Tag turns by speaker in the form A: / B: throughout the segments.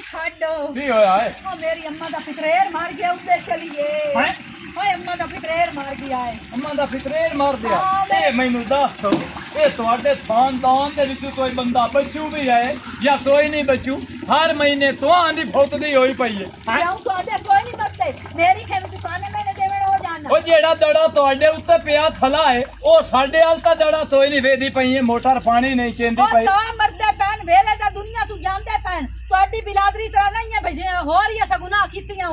A: छाड़ो
B: की होया है
A: ओ मेरी अम्मा दा फितरेर मार गया उधर चलिए
B: हैं
A: ओए अम्मा दा फितरेर मार गया है
B: अम्मा दा फितरेर मार दिया
A: हाँ,
B: ए मैनू दस ए ਤੁਹਾਡੇ ਖਾਨਦਾਨ ਦੇ ਵਿੱਚ ਕੋਈ ਬੰਦਾ ਬਚੂ ਵੀ ਹੈ ਜਾਂ ਕੋਈ ਨਹੀਂ ਬਚੂ ਹਰ ਮਹੀਨੇ ਤੁਹਾਂ ਦੀ ਫੁੱਟਦੀ ਹੋਈ ਪਈ ਹੈ
A: क्यों ਤੁਹਾਡੇ ਕੋਈ ਨਹੀਂ ਮਰਦੇ ਮੇਰੀ ਖੇਮ ਦੁਕਾਨੇ ਮੈਨੇ ਦੇਵਣ ਹੋ ਜਾਣਾ
B: ਉਹ ਜਿਹੜਾ ਦੜਾ ਤੁਹਾਡੇ ਉੱਤੇ ਪਿਆ ਥਲਾ ਹੈ ਉਹ ਸਾਡੇ ਹਾਲ ਤਾਂ ਦੜਾ ਤੋਈ ਨਹੀਂ ਵੇਦੀ ਪਈ ਹੈ ਮੋਟਰ ਪਾਣੀ ਨਹੀਂ ਚੇਂਦੀ
A: ਉਹ
B: ਪਈ
A: ਤਾਂ ਮਰਦੇ ਪੈਣ ਵੇਲੇ ਦਾ ਦੁਨੀਆ ਤੂੰ ਜਾਣਦੇ ਪੈਣ ਤੁਹਾਡੀ ਬਿਲਾਦਰੀ ਤਰ੍ਹਾਂ ਨਹੀਂ ਹੈ ਭਈ ਹੋਰ ਹੀ ਅਸਾਂ ਗੁਨਾਹ ਕੀਤੀਆਂ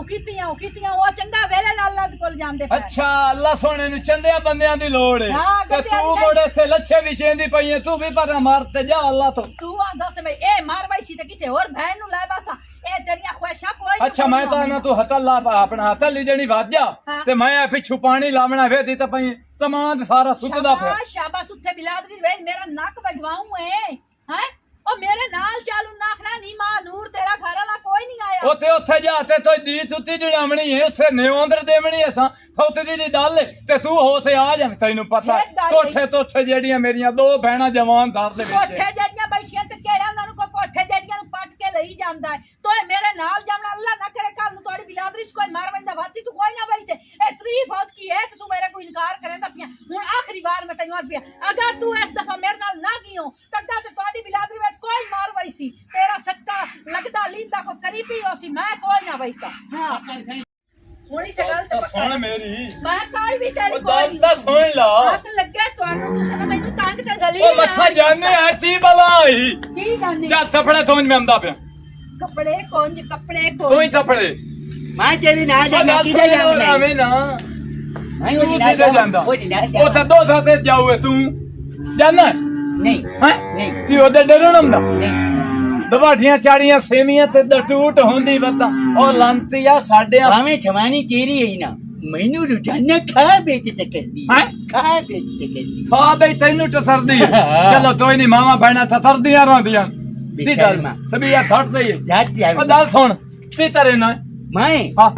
A: ਉਹ ਚੰਗਾ ਵੇਲੇ ਨਾਲ ਅੱਲਾਹ ਦੇ ਕੋਲ ਜਾਂਦੇ ਪੈਣ
B: ਅੱਛਾ ਅੱਲਾ ਸੋਹਣੇ ਨੂੰ ਚੰਦਿਆਂ ਬੰਦਿਆਂ ਦੀ ਲੋੜ ਹੈ
A: ਹਾਂ,
B: ਤੇ
A: ਬੰਦਿਆਂ
B: ਤੂੰ
A: ਦੀ
B: ਮੋੜੇ ਇੱਥੇ ਲੱਛੇ ਵਿਛੇਂਦੀ ਪਈ ਹੈ ਤੂੰ ਵੀ ਪਰ ਮਾਰ ਤੇ ਜਾ ਅੱਲਾ ਤੋਂ
A: ਤੂੰ ਆਂਦਾ ਸੇ ਇਹ ਮਾਰਵਾਈ ਸੀ ਤੇ ਕਿਸੇ ਹੋਰ ਭੈਣ ਨੂੰ ਲੈ ਬਸਾ ਇਹ ਤੇਰੀਆਂ ਖੁਆਇਸ਼ਾਂ ਕੋਈ
B: ਅੱਛਾ ਮੈਂ ਤਾਂ ਨਾ ਤੂੰ ਹੱਥ ਲਾ ਆਪਣਾ ਹੱਥ ਲਈ ਜਣੀ ਵੱਜ ਜਾ
A: ਹਾਂ।
B: ਤੇ ਮੈਂ ਪਿੱਛੂ ਪਾਣੀ ਲਾਵਣਾ ਵੇਦੀ ਤਾਂ ਪਈ ਤਮਾਮ ਸਾਰਾ ਸੁੱਕਦਾ ਪਿਆ
A: शाबाश उत्थे बिलादरी वे मेरा नक वडवाऊं है हैं ओ मेरे नाल चालू नाखना नी मां नूर तेरा घर वाला कोई नहीं आया
B: ਉੱਥੇ ਜਾ ਤੇ ਤੋ ਦੀ ਸੁੱਤੀ ਜੜਾਵਣੀ ਹੈ ਉੱਥੇ ਨਿਉਂਦਰ ਦੇਵਣੀ ਹੈ ਸਾਂ ਫੌਤਦੀ ਦੀ ਡੱਲ ਤੇ ਤੂੰ ਹੋਥੇ ਆ ਜਾ ਤੈਨੂੰ ਪਤਾ
A: ਇਹ ਗੱਲ ਹੈ।
B: ਤੋਠੇ ਜਿਹੜੀਆਂ ਮੇਰੀਆਂ ਦੋ ਭੈਣਾਂ ਜਵਾਨ ਦਰ ਦੇ ਵਿੱਚ
A: कोठे जड़ियां बैठियां ते केड़ा उन्हां नु कोई कोठे जड़ियां नु पट के लई जांदा है तोए मेरे नाल जावना अल्लाह ना करे कल नु तोड़ी बिलादरी च कोई मार वंदा वाती तू कोई ना वई से ए तरी फौत की है ते तू मेरा कोई इनकार करेंदा पिया हुन आखिरी बार मैं तैਨੂੰ आख पिया अगर तू इस दफा मेरे नाल ना गियो तड्डा ते तोड़ी बिलादरी विच कोई मार वई सी तेरा सट्टा लगदा लींदा को करी पी हो सी मैं कोई ना वई सा हां हुणी से गलत
B: सुन मेरी
A: मैं कोई भी तेरी
B: ਉਹ
A: कोई
B: ਗੱਲ ਤਾਂ सुन ला
A: हक लगे ਤੁਹਾਨੂੰ ਤੁਸੀਂ ਨਾ ਮੈਨੂੰ ਤੰਗ ਤੇ ਜ਼ਲੀਲ
B: ਉਹ ਮੱਥਾ ਜਾਣੇ ਐਸੀ ਬਲਾਈ
A: ਕੀ ਜਾਣੇ
B: ਚੱਲ ਥਪੜੇ ਤੋਂ ਮੈਂ ਆਂਦਾ ਪਿਆ
A: ਕੱਪੜੇ ਕੱਪੜੇ
B: ਤੂੰ ਹੀ ਥਪੜੇ
C: ਮੈਂ ਤੇਰੇ ਨਾਲ ਜਾ ਕਿੱਥੇ ਜਾਵਾਂ
B: ਐਵੇਂ ਨਾ
C: ਮੈਂ
B: ਤੂੰ
C: ਉਹਦੇ ਨਾਲ
B: ਕਿੱਥੇ ਜਾਂਦਾ
C: ਉਹਦੇ ਨਾਲ
B: ਉਹ ਤਾਂ ਦੋ ਥਾਂ ਤੇ ਜਾਊਏ ਤੂੰ ਜਾਣਾ
C: ਨਹੀਂ
B: ਹੈ
C: ਨਹੀਂ
B: ਤੀ ਉਹਦੇ ਡਰਨ ਹੁੰਦਾ
C: ਨਹੀਂ
B: ਦਵਾਠੀਆਂ ਚਾੜੀਆਂ ਸੇਵੀਆਂ ਤੇ ਦਟੂਟ ਹੁੰਦੀ ਬਤਾ ਉਹ ਲੰਤੀਆ ਸਾਡੇ
C: ਭਾਵੇਂ ਛਵਾਨੀ ਤੇਰੀ ਹੈ ਨਾ ਮੈਨੂੰ ਰੁਝਾਨਾ ਖਾ ਵੇਚ ਤੇ ਕਰਦੀ
B: ਹੈਂ?
C: ਖਾ ਵੇਚ ਤੇ ਕਰਦੀ
B: ਖਾ ਬਈ ਤੈਨੂੰ ਟਸਰਦੀ ਚਲੋ ਕੋਈ ਨਹੀਂ ਮਾਵਾ ਭੈਣਾ ਟਸਰਦੀਆਂ ਰਹਿੰਦੀਆਂ ਤੀ ਗੱਲ
C: ਬੇਸ਼ਰਮਾ।
B: ਤਬੀਆ ਥੜਦੀ
C: ਜਾਤੀ ਆ
B: ਉਹ ਗੱਲ ਸੁਣ ਤੀ ਤਰੇ ਨਾ
C: ਮੈਂ
B: ਹਾਂ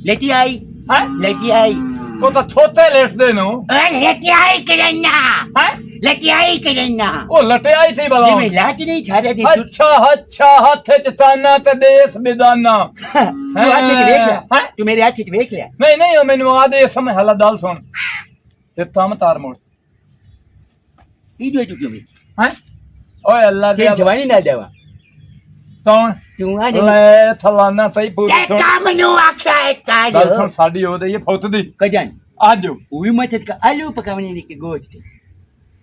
C: ਲੈਤੀ ਆਈ
B: ਹੈ
C: ਲੈਤੀ ਆਈ
B: ਉਹ ਤਾਂ ਛੋਟੇ ਲੇਟਦੇ ਨੂੰ
C: ਓਏ ਲੈਤੀ ਆਈ ਕਰਨਾ
B: ਹੈ
C: ਲੈਤੀ ਆਈ ਕਰਨਾ
B: ਉਹ ਲਟਿਆ ਹੀ ਤੀ ਬਲਾ
C: ਜਿਵੇਂ ਲਾਟ ਨਹੀਂ ਛਾੜਿਆ ਦੀ ਤੂੰ
B: ਅੱਛਾ ਹੱਥ ਚ ਤਾਨਾ ਤੇ ਦੇਸ ਬਿਦਾਨਾ
C: ਹੱਥ ਚ ਵੇਖ ਲਿਆ
B: ਹੈਂ?
C: ਤੂੰ ਮੇਰੇ ਹੱਥ ਚ ਵੇਖ ਲਿਆ
B: ਨਹੀਂ ਉਹ ਮੈਨੂੰ ਆਦੇ ਸਮਝ ਹਲਾ ਦਲ ਸੁਣ ਇਹ ਤਮ ਤਾਰ ਮੋੜ
C: ਇਹ ਜੋ ਕਿਉਂ ਵੇ
B: ਹੈ ਓਏ ਅੱਲਾ
C: ਤੇ
B: ਦੇ
C: ਜਵਾਨੀ ਨਾਲ ਦੇਵਾ
B: ਕੌਣ
C: ਤੂੰ ਆ
B: ਲੈ ਥਲਾਨਾ ਤਈ ਪੂਰੀ
C: ਤੇ
B: ਸੁਣ
C: ਕੰਮ ਨੂੰ ਆਖਿਆ ਹੈ
B: ਗੱਲ ਸੁਣ
C: ਕਾਜ
B: ਸਾਡੀ ਉਹਦੇ ਇਹ ਫੁੱਟਦੀ
C: ਕਜਨ
B: ਅੱਜ
C: ਉਹ ਵੀ ਮੱਛਤ ਕਾ ਆਲੂ ਪਕਾਵਣੀ ਨੇ ਕਿ ਗੋਸ਼ਤ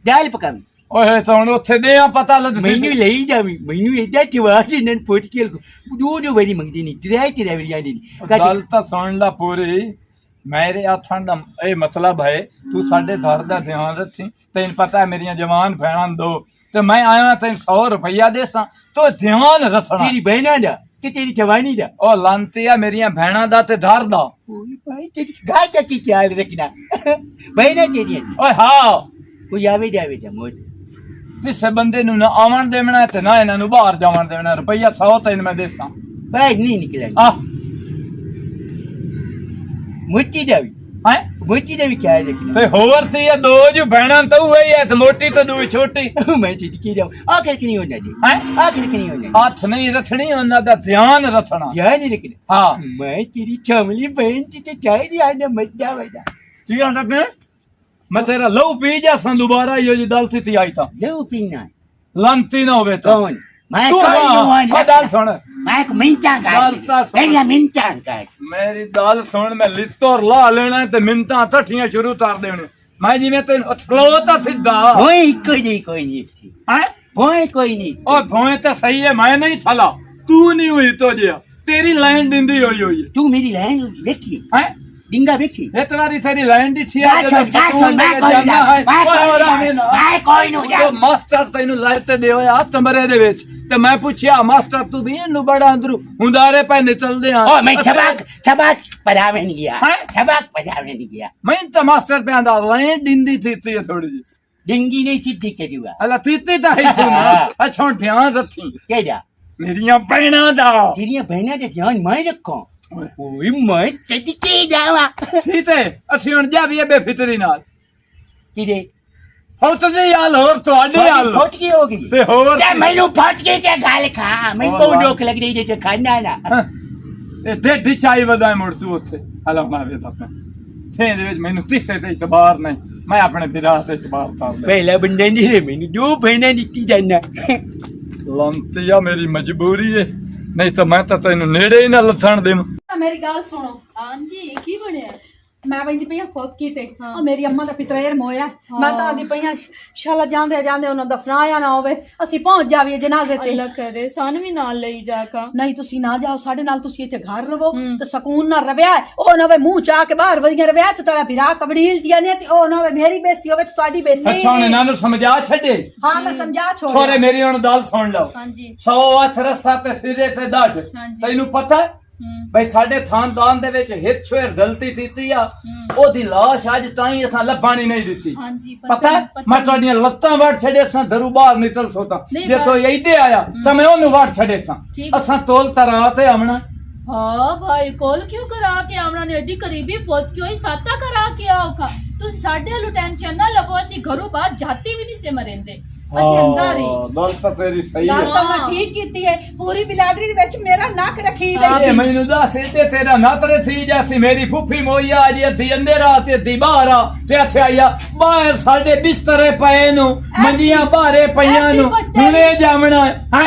C: ਦਾਲ ਪਕਾਵਣੀ
B: ਓਏ ਤਾਂ ਹੁਣ ਉੱਥੇ ਦੇ ਆ ਪਤਾ ਲੱਗ
C: ਮੈਨੂੰ ਲਈ ਜਾਵੀ ਮੈਨੂੰ ਇਹਦਾ ਚਵਾਜ ਇਹਨਾਂ ਫੁੱਟ ਕੇ ਦੋ ਵਾਰੀ ਮੰਗਦੀ ਨਹੀਂ ਤੇਰਾ ਵਾਰੀ ਆਂਦੀ
B: ਗੱਲ ਤਾਂ ਸੁਣ ਲਾ ਪੂਰੀ ਮੇਰੇ ਆਥਣ ਦਾ ਇਹ ਮਤਲਬ ਹੈ ਤੂੰ ਸਾਡੇ ਘਰ ਦਾ ਧਿਆਨ ਰੱਖੀ ਤੈਨੂੰ ਪਤਾ ਹੈ ਮੇਰੀਆਂ ਜਵਾਨ ਭੈਣਾਂ ਦੋ ਤੇ ਮੈਂ ਆਇਆ ਤੈਨੂੰ 100 ਰੁਪਇਆ ਦੇਸਾਂ ਤੂੰ ਧਿਆਨ ਰੱਖਣਾ
C: ਤੇਰੀ ਬਹਿਣਾ ਦਾ ਕਿ ਤੇਰੀ ਜਵਾਨੀ ਦਾ
B: ਉਹ ਲੰਤੀਆ ਮੇਰੀਆਂ ਭੈਣਾਂ ਦਾ ਤੇ ਧਰ ਦਾ
C: ਓਏ ਭਾਈ ਤੇਰੀ ਗਾਇ ਦਾ ਕੀ ਖਿਆਲ ਰੱਖਣਾ ਬਹਿਣਾ ਤੇਰੀ
B: ਓਏ ਹਾਂ
C: ਕੋਈ ਆਵੇ ਜਾਵੇ ਜਮੋਦ
B: ਕਿਸੇ ਬੰਦੇ ਨੂੰ ਨਾ ਆਵਣ ਦੇਵਣਾ ਤੇ ਨਾ ਇਹਨਾਂ ਨੂੰ ਬਾਹਰ ਜਾਵਣ ਦੇਵਣਾ ਰੁਪਈਆ 100 ਤੈਨੂੰ ਮੈਂ ਦੇਸਾਂ
C: ਭਾਈ ਨਹੀਂ ਨਿਕਲਣਾ
B: ਆ
C: ਮੁੱਤੀ ਦਾ ਵੀ
B: ਹੈ
C: ਮੁੱਤੀ ਦਾ ਵੀ ਖਿਆਲ ਰੱਖਣਾ
B: ਤੇ ਹੋਰ ਤੇ ਇਹ ਦੋ ਜੋ ਭੈਣਾਂ ਤੂੰ ਹੈ ਇਹ ਤੇ ਮੋਟੀ ਤੇ ਦੂਈ ਛੋਟੀ
C: ਮੈਂ ਚੀਜ਼ ਕੀ ਜਾਉ ਆਖਰ ਕਿ ਨਹੀਂ ਹੋਣਾ ਜੀ
B: ਹੈ
C: ਆਖਰ ਕਿ ਨਹੀਂ ਹੋਣਾ
B: ਹੱਥ ਨਹੀਂ ਰੱਖਣੀ ਉਹਨਾਂ ਦਾ ਧਿਆਨ ਰੱਖਣਾ
C: ਯਾਰ ਨਹੀਂ ਰੱਖਣਾ
B: ਹਾਂ
C: ਮੈਂ ਤੇਰੀ ਚਮਲੀ ਬਹਿਨ ਤੇ ਚਾਹੀਦੀ ਆ ਨਾ ਮੱਜਾ ਵਜਾ
B: ਕੀ ਆਂਦਾ ਪਿਆ ਮੈਂ ਤੇਰਾ ਲਹੂ ਪੀ ਜਾ ਸਾਂ ਦੁਬਾਰਾ ਇਹੋ ਜੀ ਦਲ ਸੀ ਆਈ ਤਾਂ
C: ਲਓ ਪੀਣਾ
B: ਲੰਤੀ ਨਾ ਹੋਵੇ ਤਾਂ
C: ਕੌਣ ਮੈਂ
B: ਤੂੰ
C: ਕੋਈ
B: ਹਾਂ,
C: ਨਹੀਂ
B: ਆਹ ਗੱਲ ਸੁਣ
C: ਮੈਂ ਇੱਕ ਮਿੰਟਾਂ
B: ਗੱਲ ਤਾਂ
C: ਕਰ
B: ਸੁਣ।
C: ਪਹਿਲਾਂ ਮਿੰਟਾਂ ਕਰ
B: ਮੇਰੀ ਗੱਲ ਸੁਣ ਮੈਂ ਲਿੱਤੋਰ ਲਾ ਲੈਣਾ ਤੇ ਮਿੰਤਾਂ ਠੱਠੀਆਂ ਸ਼ੁਰੂ ਕਰ ਦੇਣੇ ਮੈਂ ਜਿਵੇਂ ਤੈਨੂੰ ਅਥਲੋ ਤਾਂ ਸਿੱਧਾ
C: ਹੋਏ ਕੋਈ ਨਹੀਂ ਇੱਥੇ
B: ਹੈ
C: ਹੋਏ ਕੋਈ ਨਹੀਂ
B: ਉਹ ਭੋਏ ਤਾਂ ਸਹੀ ਹੈ ਮੈਂ ਨਹੀਂ ਥਲਾ ਤੂੰ ਨਹੀਂ ਹੋਈ ਤੋ ਜਿਆ ਤੇਰੀ ਲਾਈਨ ਦਿੰਦੀ ਹੋਈ ਹੋਈ
C: ਤੂੰ ਮੇਰੀ ਲੈਣ ਵੇਖੀ
B: ਹੈ
C: ਡਿੰਗਾ ਵੇਖੀ
B: ਇਹ ਤੇਰੀ ਤੇਰੀ ਲਾਈਨ ਦੀ ਠੀਆ
C: ਸਾਚੋ ਮੈਂ ਕੋਈ ਨਹੀਂ
B: ਮਾਸਟਰ ਤੈਨੂੰ ਲਾਇ ਤੇ ਦਿਓ ਆ ਕਮਰੇ ਦੇ ਵਿੱਚ ਤੇ ਮੈਂ ਪੁੱਛਿਆ ਮਾਸਟਰ ਤੂੰ ਵੀ ਇਹਨੂੰ ਬੜਾ ਅੰਦਰੂ ਹੁੰਦਾਰੇ ਪੈ ਨਿਕਲਦੇ ਆ
C: ਓ ਮੈਂ ਛਬਾਕ ਪੜਾਵੇ ਨਹੀਂ ਗਿਆ ਛਬਾਕ ਪੜਾਵੇ ਨਹੀਂ ਗਿਆ
B: ਮੈਂ ਤਾਂ ਮਾਸਟਰ पे ਆਂਦਾ ਲਾਈਨ ਦਿੰਦੀ ਥੀ ਥੋੜੀ ਜੀ
C: ਡਿੰਗੀ ਨਹੀਂ ਸਿੱਧੀ ਕਰੂਗਾ
B: ਅਲਾ ਤੀਤੀ ਤਾਂ ਹੈ ਸੁਣ ਅੱਛਾ ਹੁਣ ਧਿਆਨ ਰੱਖੀ
C: ਕਿਹੜਾ
B: ਮੇਰੀਆਂ ਭੈਣਾਂ ਦਾ
C: ਤੇਰੀਆਂ ਭੈਣਾਂ ਦੇ ਧਿਆਨ ਮੈਂ ਰੱਖਾਂ ਓਏ ਮੈਂ ਸਦਕੇ ਜਾਵਾ
B: ਠੀਕ ਹੈ ਅਸੀਂ ਹੁਣ ਜਾ ਵੀ ਬੇਫਿਤਰੀ ਨਾਲ
C: ਕਿਦੇ
B: ਫੌਤਦੀ ਹਾਲ ਹੋਰ ਤੁਹਾਡੇ ਹਾਲ
C: ਫੁੱਟਕੀ ਹੋ ਗਈ
B: ਤੇ ਹੋਰ
C: ਤੇ ਮੈਨੂੰ ਫੁੱਟਕੀ ਤੇ ਗੱਲ ਖਾ ਮੈਨੂੰ ਬਹੁਤ ਦੁੱਖ ਲੱਗ ਰਹੀ ਤੇ ਖਾਣਾ ਨਾ
B: ਇਹ ਡੇਢੀ ਚਾਈ ਵਧਾਏ ਮੁੜ ਤੂੰ ਉੱਥੇ ਹਲਾ ਮਾਰੇ ਤਾਂ ਥੇ ਦੇ ਵਿੱਚ ਮੈਨੂੰ ਕਿਸੇ ਤੇ ਇਤਬਾਰ ਨਹੀਂ ਮੈਂ ਆਪਣੇ ਵਿਰਾਹ ਤੇ ਇਤਬਾਰ ਕਰ ਲਿਆ
C: ਪਹਿਲਾ ਬੰਦਾ ਨਹੀਂ ਰੇ ਮੈਨੂੰ ਦੋ ਬਹਿਣਾ ਦਿੱਤੀ ਜਾਣਾ
B: ਲੰਤਿਆ ਮੇਰੀ ਮਜਬੂਰੀ ਏ ਨਹੀਂ ਤਾਂ ਮੈਂ ਤਾਂ ਤੈਨੂੰ ਨੇੜੇ ਹੀ ਨਾ ਲੱਥਣ ਦੇਵਾਂ
A: ਮੇਰੀ ਗੱਲ ਸੁਣੋ
D: ਹਾਂਜੀ ਕੀ ਬਣਿਆ
A: ਮੈਂ ਬੰਦੀ ਪਈਆਂ ਫੋਕੀ ਤੇ ਉਹ ਮੇਰੀ ਅੰਮਾ ਦਾ ਪਿਤਰੇਰ ਮੋਇਆ ਮੈਂ ਤਾਂ ਆਦੀ ਪਈਆਂ ਸ਼ਾਲਾ ਜਾਂਦੇ ਜਾਂਦੇ ਉਹਨਾਂ ਦਫਨਾਇਆ ਨਾ ਹੋਵੇ ਅਸੀਂ ਪਹੁੰਚ ਜਾਵੀਏ ਜਨਾਜ਼ੇ ਤੇ
D: ਅੱਲਾ ਕਰੇ ਸਾਨੂੰ ਵੀ ਨਾਲ ਲਈ ਜਾ ਕਾ
A: ਨਹੀਂ ਤੁਸੀਂ ਨਾ ਜਾਓ ਸਾਡੇ ਨਾਲ ਤੁਸੀਂ ਇੱਥੇ ਘਰ ਰਵੋ ਤੇ ਸਕੂਨ ਨਾਲ ਰਵਿਆ ਉਹ ਨਾ ਵੇ ਮੂੰਹ ਚਾ ਕੇ ਬਾਹਰ ਵਧੀਆਂ ਰਵਿਆ ਤੇ ਤੁਹਾਡਾ ਵਿਰਾ ਕਬੜੀਲ ਜੀਆ ਨੇ ਤੇ ਉਹ ਨਾ ਵੇ ਮੇਰੀ ਬੇਇੱਜ਼ਤੀ ਹੋਵੇ ਤੇ ਤੁਹਾਡੀ ਬੇਇੱਜ਼ਤੀ
B: ਅੱਛਾ ਉਹਨੇ ਨਾਨੂੰ ਸਮਝਾ ਛੱਡੇ
A: ਹਾਂ ਮੈਂ ਸਮਝਾ
B: ਛੋਰੇ ਮੇਰੀ ਹੁਣ ਗੱਲ ਸੁਣ ਲਓ
D: ਹਾਂਜੀ
B: 100 ਹੱਥ ਰੱਸਾ ਤੇ ਸਿਰੇ ਤੇ ਡੱਡ ਤੈਨੂੰ ਪਤਾ ਬਈ ਸਾਡੇ ਖਾਨਦਾਨ ਦੇ ਵਿੱਚ ਹਿੱਟ ਛੇਰ ਗਲਤੀ ਕੀਤੀ ਆ ਉਹਦੀ ਲਾਸ਼ ਅੱਜ ਤਾਈਂ ਅਸਾਂ ਲੱਭਣੀ ਨਹੀਂ ਦਿੱਤੀ
D: ਹਾਂਜੀ
B: ਪਤਾ ਮੈਂ ਤੁਹਾਡੀਆਂ ਲੱਤਾਂ ਵੜ ਛੱਡੇ ਸਾਂ ਧਰੂ ਬਾਹਰ ਨਿਕਲ ਸੋਤਾ ਜੇ ਤੋ ਇੱਥੇ ਆਇਆ ਤਾਂ ਮੈਂ ਉਹਨੂੰ ਵੜ ਛੱਡੇ ਸਾਂ ਅਸਾਂ ਤੋਲ ਤਰਾ ਤੇ ਆਵਣਾ
D: हाँ भाई कॉल क्यों करा के आमना ने एडी करीबी फौत क्यों ही साता करा के आओगा ਤੁਸੀਂ ਸਾਡੇ ਵੱਲੋਂ ਟੈਨਸ਼ਨ ਨਾ ਲਵੋ ਅਸੀਂ ਘਰੋਂ ਬਾਹਰ ਜਾਤੀ ਵੀ ਨਹੀਂ ਸੇ ਮਰਿੰਦੇ ਅਸੀਂ ਅੰਦਰ ਹੀ
B: ਗੱਲ ਤਾਂ ਤੇਰੀ ਸਹੀ
A: ਗੱਲ
B: ਹੈ
A: ਤਾਂ ਮੈਂ ਠੀਕ ਕੀਤੀ ਹੈ ਪੂਰੀ ਬਿਲਾਡਰੀ ਦੇ ਵਿੱਚ ਮੇਰਾ ਨੱਕ ਰੱਖੀ
B: ਇਹ
A: ਬੈਸੀ
B: ਮੈਨੂੰ ਦੱਸ ਤੇ ਤੇਰਾ ਨਤਰ ਸੀ ਜਾਸੀ ਮੇਰੀ ਫੁੱਫੀ ਮੋਈਆ ਜੀ ਇੱਥੇ ਅੰਦੇਰਾ ਤੇ ਇੱਥੇ ਬਾਹਰ ਆ ਤੇ ਇੱਥੇ ਆਇਆ ਬਾਹਰ ਸਾਡੇ ਬਿਸਤਰੇ ਪਏ ਨੂੰ ਮੰਜੀਆਂ ਬਾਹਰੇ ਪਈਆਂ ਨੂੰ ਹੁਣੇ ਜਾਵਣਾ ਹੈ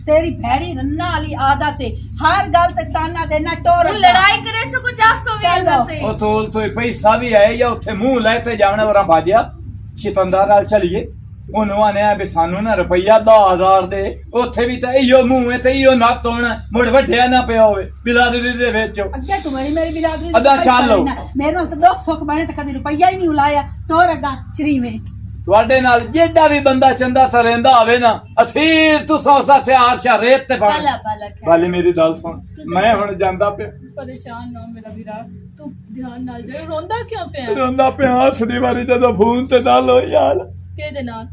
A: तेरी भैड़ी रन्ना वाली आदत है हर गल ते ताना देना टोर
D: ਲੜਾਈ ਕਰੇ ਸੋ ਕੋ ਜਾਸੋ ਵੀ ਅੰਦਰ ਸੇ
B: ਉਹ ਤੋਲ ਤੋਂ ਪੈਸਾ ਵੀ ਆਇਆ ਜਾਂ ਉੱਥੇ ਮੂੰਹ ਲੈ ਤੇ ਜਾਵਣਾ ਵਰਾਂ ਬਾਜਿਆ ਸ਼ਿਤੰਦਾਰ ਨਾਲ ਚਲੀਏ ਉਹਨੂੰ ਆਨੇ ਵੀ ਸਾਨੂੰ ਨਾ ਰੁਪਈਆ 10000 ਦੇ ਉੱਥੇ ਵੀ ਤਾਂ ਇਹੋ ਮੂੰਹ ਹੈ ਤੇ ਇਹੋ ਨੱਕ ਹੋਣਾ ਮੁੜ ਵੱਢਿਆ ਨਾ ਪਿਆ ਹੋਵੇ ਬਿਲਾਦਰੀ ਦੇ ਵਿੱਚ
A: ਅੱਗੇ ਤੂੰ ਮੇਰੀ ਬਿਲਾਦਰੀ
B: ਅੱਧਾ ਚੱਲ ਲਓ
A: ਮੇਰੇ ਨਾਲ ਤਾਂ ਦੁੱਖ ਸੁੱਖ ਬਣੇ ਤੇ ਕਦੀ ਰੁਪਈਆ ਹੀ ਨਹੀਂ ਉਲਾਇਆ ਟੋਰ ਅੱਗਾ ਚਰੀਵੇਂ
B: ਤੁਹਾਡੇ ਨਾਲ ਜਿਹੜਾ ਵੀ ਬੰਦਾ ਚੰਦਾ ਤਾਂ ਰਹਿੰਦਾ ਹੋਵੇ ਨਾ ਅਖੀਰ ਤੂੰ ਸੌਸਾ ਹਥਿਆਰ ਸ਼ਾ ਰੇਤ ਤੇ ਫੜ
D: ਭਲਾ ਭਲਾ ਖੈਰ
B: ਵਾਲੀ ਮੇਰੀ ਗੱਲ ਸੁਣ ਮੈਂ ਹੁਣ ਜਾਂਦਾ ਪਿਆ
D: ਪਰੇਸ਼ਾਨ ਨਾ ਮੇਰਾ ਵੀਰਾ ਤੂੰ ਧਿਆਨ ਨਾਲ ਜਾ ਰੋਂਦਾ ਕਿਉਂ ਪਿਆ
B: ਰੋਂਦਾ ਪਿਆ ਹੱਸ ਦੀ ਵਾਰੀ ਜਦੋਂ ਫੋਨ ਤੇ ਨਾਲ ਹੋਈ ਯਾਰ
D: ਕਿਹਦੇ ਨਾਲ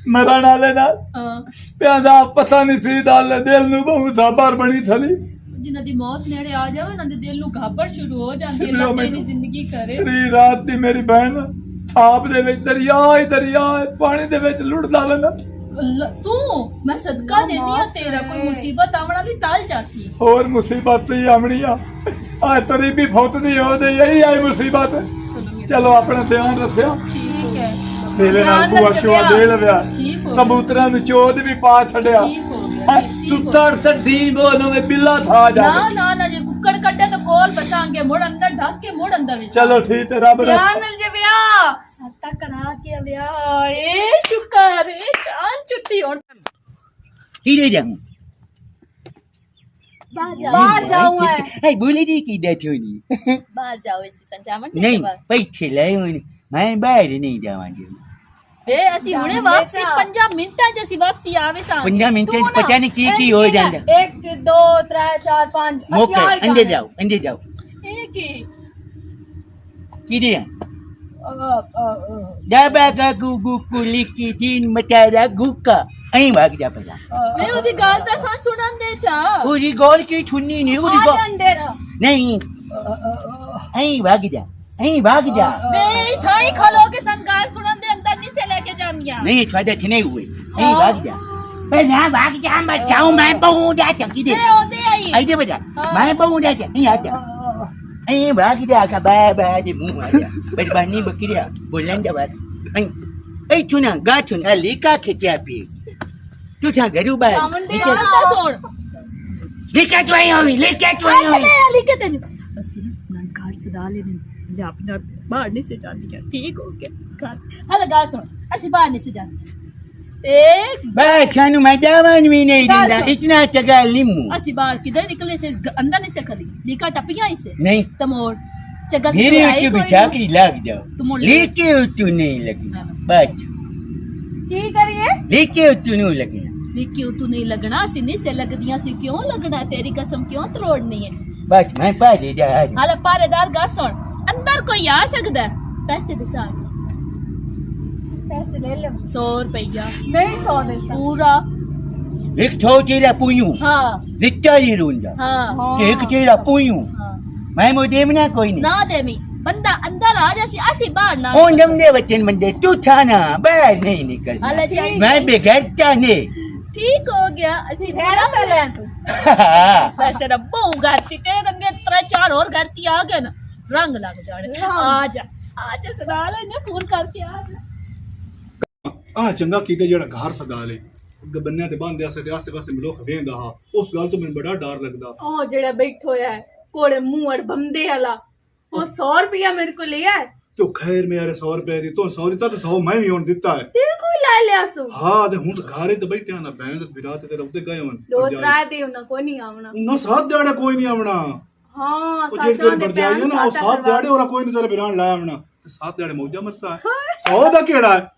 B: ਮਰਨ ਵਾਲੇ ਨਾਲ
D: ਹਾਂ
B: ਪਿਆ ਦਾ ਪਤਾ ਨਹੀਂ ਸੀ ਦਲ ਦਿਲ ਨੂੰ ਬਹੁਤ ਸਾਬਰ ਬਣੀ ਥਲੀ
D: ਜਿਨ੍ਹਾਂ ਦੀ ਮੌਤ ਨੇੜੇ ਆ ਜਾਵੇ ਉਹਨਾਂ ਦੇ ਦਿਲ ਨੂੰ ਘਾਬੜ ਸ਼ੁਰੂ ਹੋ ਜਾਂਦੀ ਹੈ ਅੱਲਾਹ ਤੇਰੀ ਜ਼ਿੰਦਗੀ ਕਰੇ
B: ਸ੍ਰੀ ਰਾਤ ਦੀ ਮੇਰੀ ਭੈਣ ਥਾਪ ਦੇ ਵਿੱਚ ਦਰਿਆ ਹੈ ਪਾਣੀ ਦੇ ਵਿੱਚ ਲੁੜਦਾ ਲੈਂਦਾ
D: ਤੂੰ ਮੈਂ ਸਦਕਾ ਦੇਨੀ ਆ ਤੇਰਾ ਕੋਈ ਮੁਸੀਬਤ ਆਵਣਾ ਵੀ ਟਲ ਜਾਸੀ
B: ਹੋਰ ਮੁਸੀਬਤ ਹੀ ਆਮਣੀ ਆ ਤੇਰੀ ਵੀ ਫੌਤਦੀ ਹੋਦੇ ਇਹੀ ਆਈ ਮੁਸੀਬਤ ਚਲੋ ਆਪਣਾ ਧਿਆਨ ਰੱਖਿਓ
D: ਠੀਕ ਹੈ
B: ਮੇਰੇ ਨਾਲ ਭੂਆ ਸ਼ੁਆ ਦੇ ਲਵਿਆ
D: ਠੀਕ ਹੋ
B: ਕਬੂਤਰਾਂ ਨੂੰ ਚੋਦ ਵੀ ਪਾ ਛੱਡਿਆ
D: ਠੀਕ ਹੋ ਗਿਆ
B: ਤੂੰ ਤੜ ਤੜੀ ਬੋਨੋਂ ਮੇ ਬਿੱਲਾ ਥਾ ਜਾ
D: ਨਾ ਨਾ ਨਾ ਜੇ ਕੁੱਕੜ ਕੱਢੇ ਤਾਂ ਕੋਲ ਬਸਾਂਗੇ ਮੁੜ ਅੰਦਰ ਢੱਕ ਕੇ ਮੁੜ ਅੰਦਰ ਵਿੱਚ
B: ਚਲੋ ਠੀਕ ਹੈ ਰੱਬ ਰੱਖਾ
D: ਧਿਆਨ ਮਿਲ ਜੇ ਵਿਆਹ ਸਾਤਾ ਕਰਾ ਕੇ ਵਿਆਹ ਏ ਸ਼ੁਕਰ ਏ ਚਾਨ ਛੁੱਟੀ ਹੋਣ
C: ਧੀਰੇ ਜਾऊं
D: बाहर जाऊं मैं
C: है बोले जी की डेथ होनी
D: बाहर जाओ इसी संजामन
C: नहीं पैसे लाए होने मैं बाहर नहीं जावांगी
D: वे ਅਸੀਂ ਹੁਣੇ ਵਾਪਸੀ 5 ਮਿੰਟਾਂ ਚ ਅਸੀਂ ਵਾਪਸੀ ਆਵੇ ਸਾਂ
C: 5 ਮਿੰਟਾਂ ਚ ਪਤਾ ਨਹੀਂ ਕੀ ਹੋ ਜਾਂਦਾ
A: 1 2 3 4 5
C: ਮੌਕੇ ਅੰਦਰ ਜਾਓ
D: ਇਹ ਕੀ
C: ਕਿਹਦੇ ਆ ਡਾਬਾ ਦਾ ਗੁਗੂ ਕੁਲਿਕੀ ਦਿਨ ਮਚਾਰਾ ਗੁੱਕਾ ਐਂ ਭਾਗ ਜਾ ਪਹਿਲਾਂ
D: ਮੈਂ ਉਹਦੀ ਗੱਲ ਤਾਂ ਸਾਂ ਸੁਣਨ ਦੇ ਚਾ
C: ਉਹਦੀ ਗੋਲ ਕੀ ਛੁੰਨੀ ਨਹੀਂ ਉਹਦੀ ਗੋਲ ਨਹੀਂ ਐਂ ਭਾਗ ਜਾ
D: ਵੇ ਥਾਈ ਖਲੋ ਕੇ ਸੰਗਾਰ ਸੁਣਨ ਦੇ ਅੰਦਰ ਨਹੀਂ ਸੇ ਲੈ ਕੇ ਜਾਂਦੀਆਂ
C: नहीं थोड़ा थे नहीं हुए नहीं भाग जा भाग जा बचाओ मैं बहु जा चकी दे
D: ਇਹ ਉਹਦੇ ਆਈ
C: आई दे बजा मैं बहु जा नहीं आता ऐ भाग जा का बा बा दे मुंह आ जा बदबानी बकरिया बोलन जा बात ऐ चुना गा चुना लेका खिचा पे तू जा घरू बाहर
D: ਰਾਵਣ ਦੀ ਗੱਲ ਤਾਂ ਸੁਣ
C: लेका तो आई होई
D: ਲਿਖੇ ਤੈਨੂੰ ਅਸੀਂ ਨਾ ਘਰ ਸਦਾ ਲੈਨੇ ਪੰਜਾਬ ਨਾਲ ਬਾਹਰ ਨਹੀਂ ਸੇ ਜਾਂਦੀਆਂ ਠੀਕ ਹੋ ਗਿਆ ਘਰ ਹਲ ਗੱਲ ਸੁਣ ਅਸੀਂ ਬਾਹਰ ਨਹੀਂ ਸੇ ਜਾਂਦੇ एक
C: मैं खानू मैं दावन भी नहीं देता इतना चगा लिमू
D: ਅਸੀਂ ਬਾਹਰ ਕਿਧਰ ਨਿਕਲੇ ਸੇ ਅੰਦਰ ਨਹੀਂ ਸੇ ਖਲੀ ਲੀਕਾ ਟੱਪੀਆਂ ਇਸੇ
C: नहीं
D: ਤਮੋੜ ਚਗਾ
C: मेरे ऊपर बिछा के लाग जाओ
D: तुम
C: लेके तू नहीं लगी बात
A: की करिए
C: लेके तू नहीं लगी
D: ਕਿਉਂ ਤੂੰ ਨਹੀਂ ਲੱਗਣਾ ਅਸੀਂ ਨਹੀਂ ਸੇ ਲੱਗਦੀਆਂ ਸੀ ਕਿਉਂ ਲੱਗਣਾ ਤੇਰੀ ਕਸਮ ਕਿਉਂ ਤੋੜਨੀ ਹੈ
C: बस मैं पाले जा
D: ਹਾਲੇ ਪਾਰੇਦਾਰ ਗੱਲ ਸੁਣ ਅੰਦਰ ਕੋਈ ਆ ਸਕਦਾ ਹੈ? ਪੈਸੇ ਦੇ ਸਾਹ
A: पैसे ले लो
D: 100 रुपया
A: नहीं 100 दे
D: पूरा
C: एक थो चेरा पुयू
D: हाँ
C: दित्ता ही रूंदा
D: हाँ
C: एक चेरा पुयू
D: हाँ
C: मैं मो देवना कोई नहीं
D: ना देवी बंदा अंदर आ जासी आसी बाहर ना
C: ओ नमदे वचन बंदे तू छाना बाहर नहीं निकल
D: अल्लाह चाहिए
C: मैं बेघरता ने
D: ठीक हो गया असी
A: फेरा पे ले तू
D: वैसे ना बहु गाती तेरे रंगे 3-4 और गाती आ गए ना रंग लग जाने आजा सदा ले फोन करके आ
E: ਆ ਚੰਗਾ ਕੀਤੇ ਜਿਹੜਾ ਘਰ ਸਦਾ ਲੇ ਬੰਨਿਆਂ ਤੇ ਬੰਦੇ ਆਸੇ ਪਾਸੇ ਮਲੋਖ ਵੇਂਦਾ ਹਾਂ ਉਸ ਗੱਲ ਤੋਂ ਮੈਨੂੰ ਬੜਾ ਡਰ ਲੱਗਦਾ
F: ਉਹ ਜਿਹੜਾ ਬੈਠ ਹੋਇਆ ਹੈ ਕੋੜੇ ਮੂੰਹ ਅੜ ਬੰਦੇ ਵਾਲਾ ਉਹ 100 ਰੁਪਇਆ ਮੇਰੇ ਕੋ ਲਿਆ ਹੈ
E: ਤੂੰ ਖੈਰ ਮੇਰੇ 100 ਰੁਪਏ ਦੀ ਤੂੰ 100 ਦਿੱਤਾ ਤੇ 100 ਮੈਂ ਵੀ ਹੁਣ ਦਿੱਤਾ ਹੈ
F: ਤੇਰੇ ਕੋਲ ਲੈ ਲਿਆ ਸੋ
E: ਹਾਂ ਤੇ ਹੁਣ ਘਰੇ ਤੇ ਬੈਠਿਆ ਨਾ ਬੈਣ ਤੇ ਵਿਰਾਤ ਤੇ ਉੱਤੇ ਗਏ ਹੁਣ
F: ਦੋ ਤਰਾ ਦੇ ਉਹਨਾਂ ਕੋ ਨਹੀਂ ਆਉਣਾ
E: ਉਹਨਾਂ ਸਾਥ ਦਿਹਾੜੇ ਕੋਈ ਨਹੀਂ ਆਵਣਾ
F: ਹਾਂ
E: ਉਹ ਜਿਹੜੇ
F: ਸਾਚਾਂ
E: ਤੇਰੇ
F: ਦੇ
E: ਬਰਜਾਈ
F: ਪੈਣ
E: ਨਾ ਉਹ ਸਾਥ ਦਿਹਾੜੇ ਉਹਰਾ ਕੋਈ ਨਹੀਂ ਤੇਰੇ ਬਿਰਾਨ ਲਾਇਆ ਆਵਣਾ ਤੇ ਸਾਥ ਦਿਹਾੜੇ ਮੌਜਾ ਮਰਸਾ 100 ਦਾ ਕਿਹੜਾ ਹੈ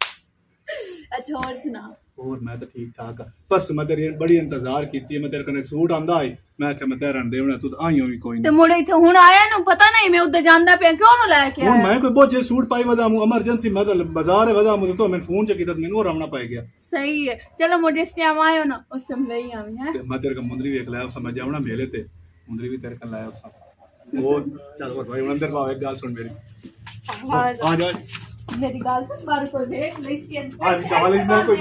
F: ਅੱਛਾ ਹੋਰ ਸੁਣਾ
E: ਹੋਰ ਮੈਂ ਤਾਂ ਠੀਕ ਠਾਕ ਆ ਪਰਸ ਮੈਂ ਤੇਰੀ ਬੜੀ ਇੰਤਜ਼ਾਰ ਕੀਤੀ ਮੈਂ ਤੇਰੇ ਕੋਲ ਇੱਕ ਸੂਟ ਆਂਦਾ ਹੈ ਮੈਂ ਕਿਹਾ ਮੈਂ ਤੇਰਨ ਦੇਵਣਾ ਤੂੰ ਤਾਂ ਆਈਓ ਵੀ ਕੋਈ
F: ਤੇ
E: ਨਹੀਂ
F: ਮੁੜੇ ਇੱਥੇ ਹੁਣ ਆਇਆ ਨੂੰ ਪਤਾ ਨਹੀਂ ਮੈਂ ਉੱਧਰ ਜਾਂਦਾ ਪਿਆ ਕਿਉਂ ਨੂੰ ਲੈ ਕੇ
E: ਹੁਣ
F: ਆਇਆ
E: ਮੈਂ ਕੋਈ ਬਹੁਤ ਜੇ ਸੂਟ ਪਾਈ ਵਦਾ ਮੂੰ ਐਮਰਜੈਂਸੀ ਮੈਂ ਤਾਂ ਬਾਜ਼ਾਰ ਹੈ ਵਦਾ ਮੂੰ ਤਾਂ ਮੈਂ ਫੋਨ ਚ ਕੀਤਾ ਮੈਨੂੰ ਹੋਰ ਆਉਣਾ ਪੈ ਗਿਆ
F: ਸਹੀ ਹੈ ਚਲੋ ਮੁੜੇ ਸਿਆਮ ਆਇਓ ਨਾ ਉਸ ਟਾਈਮ ਲਈ ਆਵੀਂ ਹੈ
E: ਤੇ ਮੈਂ ਤੇਰੇ ਕੋਲ ਮੁੰਦਰੀ ਵੇਖ ਲਿਆ ਉਸ ਸਮਝ ਜਾਵਣਾ ਮੇਲੇ ਤੇ ਮੁੰਦਰੀ ਵੀ ਤੇਰੇ ਕੋਲ ਲਾਇਆ ਉਸ ਹੋਰ ਚੱਲ ਹੋਰ ਭਾਈ ਹੁਣ ਅੰਦਰ ਪਾਓ ਇੱਕ ਗੱਲ ਸੁਣ ਮੇਰੀ ਆ ਜਾ
F: ਮੇਰੀ ਗੱਲ ਸੁਣ ਬਾਹਰ ਕੋਈ ਵੇਖ ਲਈ ਸੀ
E: ਅੱਜ ਚਾਵਲ ਇੰਨਾ ਕੋਈ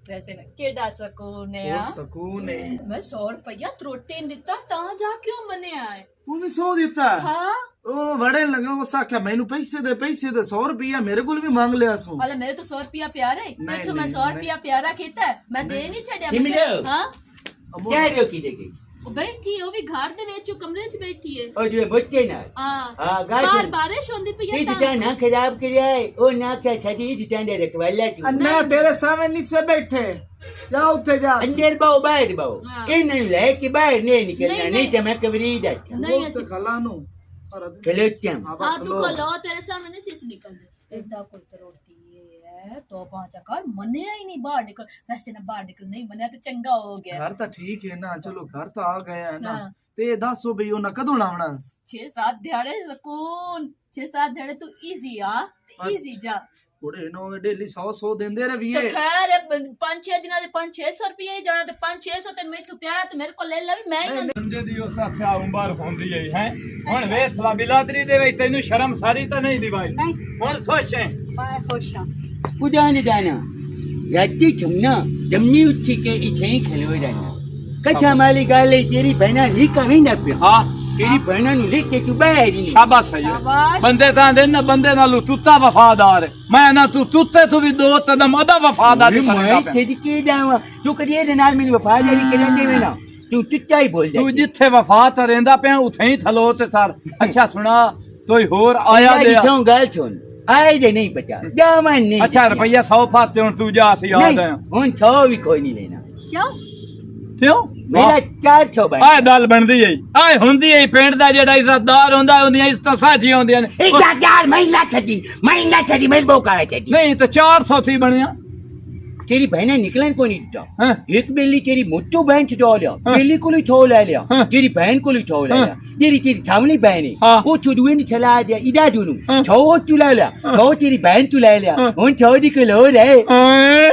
D: वैसे ना केड़ा सकून है यार
G: ਸਕੂਨ ਹੈ
D: मैं 100 रुपया त्रोटे ने दिता ता जा क्यों मने आए
G: ਤੂੰ ਵੀ 100 ਦਿੱਤਾ
D: हाँ
G: ਉਹ ਬੜੇ ਲਗਾ ਉਸ ਆਖਿਆ ਮੈਨੂੰ ਪੈਸੇ ਦੇ 100 ਰੁਪਇਆ ਮੇਰੇ ਕੋਲ ਵੀ ਮੰਗ ਲਿਆ ਸੋ
D: वाले मेरे तो 100 रुपया प्यारा है
G: नहीं,
D: तो मैं
G: नहीं,
D: 100 रुपया प्यारा कीता है मैं दे नहीं छड़या
C: सिमरो।
D: हाँ
C: ਕਹਿ ਰਿਓ ਕੀ ਦੇ ਗਈ
D: वो बैठी है वो भी घर दे विच कमरे च बैठी है
C: ਉਹ ਜੋ ਬੱਚੇ ਨਾਲ
D: हाँ
C: हाँ, गाय
D: बाहर
C: सुन।
D: बारिश होंदी पई
C: ਇਹ
D: है
C: ਜਿੱਦਾਂ ਨਾ ਖਰਾਬ ਕਰਿਆ ਹੈ ਉਹ ਨਾ ਕਿਆ ਛੱਡੀ ਜਿੱਦਾਂ ਦੇ ਰਖਵਾਲਾ ਤੂੰ
G: ਮੈਂ ਤੇਰੇ ਸਾਹਮਣੇ ਨੀਚੇ ਬੈਠੇ ਜਾ ਉੱਥੇ ਜਾ
C: ਅੰਦਰ ਬਾਉ ਬਾਹਰ ਬਾਉ
D: हाँ।
C: ਇਹਨਾਂ ਨੂੰ ਲੈ ਕੇ ਬਾਹਰ ਨਹੀਂ ਨਿਕਲਣਾ
D: नहीं,
C: ਨਹੀਂ
D: नहीं।
C: ਤਾਂ ਮੈਂ ਕਬਰੀ ਦਾ
D: नहीं ऐसी
G: ਖਲਾ ਨੂੰ
C: ਖਲੋਟਾਂ
D: हाँ तू को लो तेरे सामने नहीं सीस निकल दे एडा कोई त्रोटी है तो पांच कर मने ही नहीं बाहर निकल वैसे ना बाहर निकल नहीं मने तो चंगा हो गया
G: ਘਰ ਤਾਂ ਠੀਕ ਹੈ ਨਾ ਚਲੋ ਘਰ ਤਾਂ ਆ ਗਏ ਹੈ ਨਾ
D: हाँ।
G: ਤੇ ਦੱਸੋ ਬਈ ਉਹਨਾਂ ਕਦੋਂ ਆਉਣਾ
D: 6-7 ਦਿਹਾੜੇ ਸਕੂਨ 6-7 ਦਿਹਾੜੇ ਤੂੰ ਈਜ਼ੀ ਆ ਤੇ ਈਜ਼ੀ ਜਾ
G: ਕੁੜੇ ਨੂੰ ਡੇਲੀ 100 ਦਿੰਦੇ
D: ਤੇ
G: ਰਵੀਏ
D: ਖੈਰ 5-6 ਦਿਨਾਂ ਦੇ 5-600 ਰੁਪਏ ਹੀ ਜਾਣਾ ਤੇ 5-600 ਤੇ ਮੈਨੂੰ ਪਿਆਰਾ ਤੇ ਮੇਰੇ ਕੋਲ ਲੈ ਲੈ ਵੀ ਮੈਂ ਹੀ
B: ਬੰਦੇ ਦੀ ਉਸ ਆਖਿਆ ਉਮਰ ਹੁੰਦੀ ਹੈ ਹੁਣ ਵੇਖ ਲਾ ਬਿਲਾਦਰੀ ਦੇ ਵਿੱਚ ਤੈਨੂੰ ਸ਼ਰਮ ਸਾਰੀ ਤਾਂ ਨਹੀਂ ਦਿਵਾਈ ਹੁਣ ਸੋਚੇ
A: ਮੈਂ ਖੁਸ਼ ਹਾਂ
C: ਉਦਾਂ ਨਹੀਂ ਜਾਣਾ ਰਾਤੀ ਚੁੰਨਾ ਜੰਮੀ ਉੱਠੀ ਕੇ ਇੱਥੇ ਹੀ ਖਲੋ ਜਾਣਾ ਕੱਚਾ ਮਾਲੀ ਗੱਲ ਹੈ ਤੇਰੀ ਬਹਿਣਾ ਨਹੀਂ ਕਵੀ ਨਾ ਪਿਆ
B: ਹਾਂ
C: ਤੇਰੀ ਬਹਿਣਾ ਨੂੰ ਲੈ ਕੇ ਤੂੰ ਬਾਹਰ ਹੀ ਨਹੀਂ
B: ਸ਼ਾਬਾਸ਼ ਹੈ
A: ਸ਼ਾਬਾਸ਼।
B: ਬੰਦੇ ਤਾਂ ਦੇ ਨਾ ਬੰਦੇ ਨਾਲੋਂ ਤੁੱਤਾ ਵਫਾਦਾਰ ਹੈ। ਮੈਂ ਨਾ ਤੂੰ ਤੁੱਤੇ ਤੂੰ ਵੀ ਦੋ ਤਦਮ ਅਦਾ ਵਫਾਦਾਰ
C: ਵੀ ਮੈਂ ਛੇਦੀ ਜਾਵਾਂ ਤੂੰ ਕਦੀ ਇਹਦੇ ਨਾਲ ਮੈਨੂੰ ਵਫਾਦਾਰੀ ਕਰਨ ਦੇਵੇਂ ਨਾ ਤੂੰ ਟੁੱਟਾ ਹੀ ਬੋਲ
B: ਤੂੰ ਜਿੱਥੇ ਵਫਾ ਤੇ ਰਹਿੰਦਾ ਪਿਆ ਉੱਥੇ ਹੀ ਥਲੋ ਤੇ ਸਰ ਅੱਛਾ ਸੁਣਾ ਕੋਈ ਹੋਰ ਆਇਆ ਦੇ
C: ਜਿੱਥੋਂ ਗੱਲ ਸੁਣ ਆਏ ਦੇ ਨਹੀਂ ਪਤਾ ਜਾਵਾਂ ਨਹੀਂ
B: ਅੱਛਾ ਰੁਪਈਆ 100 ਫਾਤੇ ਹੁਣ ਤੂੰ ਜਾ ਅਸੀਂ ਆ ਗਏ
C: ਹੁਣ 100 ਵੀ ਕੋਈ ਨਹੀਂ ਲੈਣਾ
D: ਕਿਉਂ
B: ਕਿਉਂ
C: ਮੇਰਾ 400 ਬਣ
B: ਆਏ ਗੱਲ ਬਣਦੀ ਏ ਆਏ ਹੁੰਦੀ ਏ ਪਿੰਡ ਦਾ ਜਿਹੜਾ ਇੱਜ਼ਤਦਾਰ ਹੁੰਦਾ ਉਹਦੀਆਂ ਇੱਜ਼ਤਾਂ ਸਾਝੀਆਂ ਹੁੰਦੀਆਂ ਨੇ
C: ਇੱਜ਼ਤਦਾਰ ਮਹਿਲਾ ਛੱਡੀ ਮੈਂ ਬੋਕਾ ਛੱਡੀ
B: ਨਹੀਂ ਤੇ 400 ਸੀ ਬਣਿਆ
C: तेरी बहने निकलन को नहीं
B: हाँ।
C: देता एक बेली तेरी मोटू बहन छुड़ा लिया
B: हाँ।
C: बेली को छो ले लिया
B: हाँ।
C: तेरी बहन को छो ले लिया
B: हाँ।
C: तेरी थामली बहन है
B: हाँ।
C: वो छुड़ुए ने चला दिया इधर दोनों
B: हाँ।
C: छो चुला लिया छो तेरी बहन चुला लिया
B: हाँ।
C: उन छो निकल हो रहे
B: ਆਏ